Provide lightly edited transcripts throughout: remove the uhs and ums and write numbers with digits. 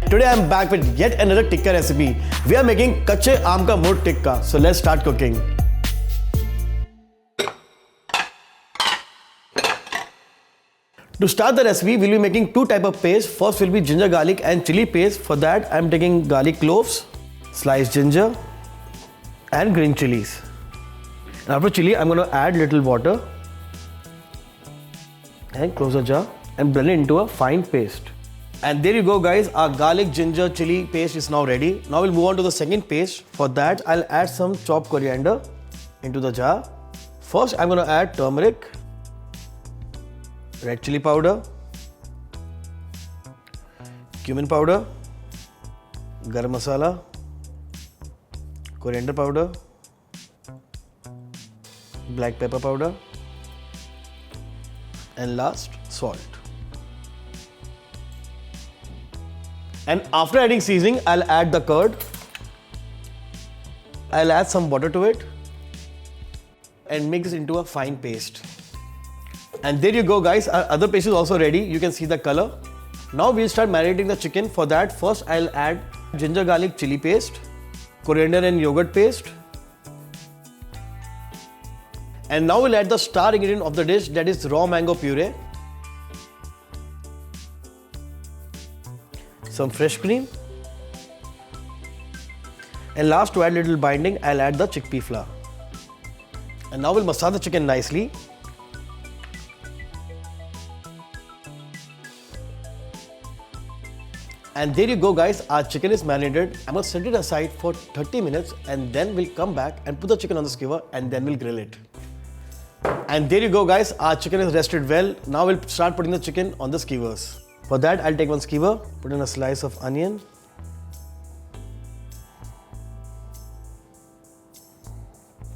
and today I'm back with yet another tikka recipe. We are making kache aam ka murgh tikka. So let's start cooking. To start the recipe, we'll be making two types of paste. First will be ginger garlic and chili paste. For that, I'm taking garlic cloves, sliced ginger, and green chilies. And after chili, I'm going to add little water and close the jar and blend it into a fine paste. And there you go, guys. Our garlic, ginger, chili paste is now ready. Now we'll move on to the second paste. For that, I'll add some chopped coriander into the jar. First, I'm going to add turmeric, red chili powder, cumin powder, garam masala, coriander powder, black pepper powder, and last, salt. And after adding seasoning, I'll add the curd. I'll add some water to it and mix it into a fine paste. And there you go, guys. Our other paste is also ready. You can see the color. Now we'll start marinating the chicken. For that, first I'll add ginger garlic chili paste, coriander and yogurt paste. And now we'll add the star ingredient of the dish, that is raw mango puree, some fresh cream, and last, to add little binding, I'll add the chickpea flour. And now we'll massage the chicken nicely. And there you go, guys, our chicken is marinated. I'm going to set it aside for 30 minutes and then we'll come back and put the chicken on the skewer and then we'll grill it. And there you go, guys, our chicken is rested well. Now we'll start putting the chicken on the skewers. For that, I'll take one skewer, put in a slice of onion,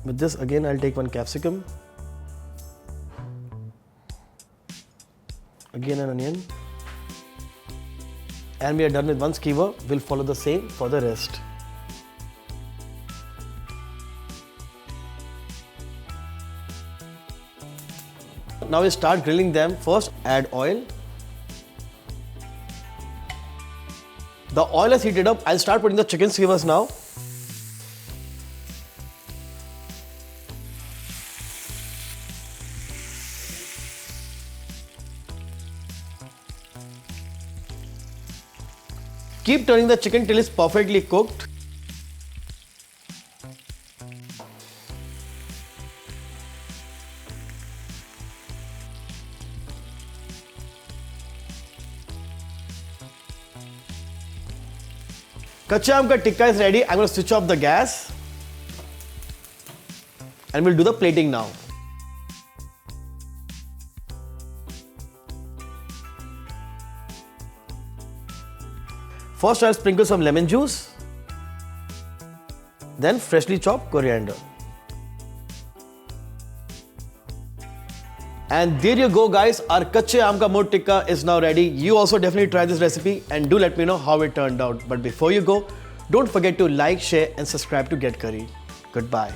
with this again I'll take one capsicum, again an onion, and we are done with one skewer. We'll follow the same for the rest. Now we'll start grilling them. First, add oil. The oil is heated up. I'll start putting the chicken skewers now. Keep turning the chicken till it's perfectly cooked. Kache aam ka tikka is ready. I'm going to switch off the gas and we'll do the plating now. First, I'll sprinkle some lemon juice, then freshly chopped coriander. And there you go, guys, our kache aam ka murgh tikka is now ready. You also definitely try this recipe and do let me know how it turned out. But before you go, don't forget to like, share and subscribe to Get Curried. Goodbye.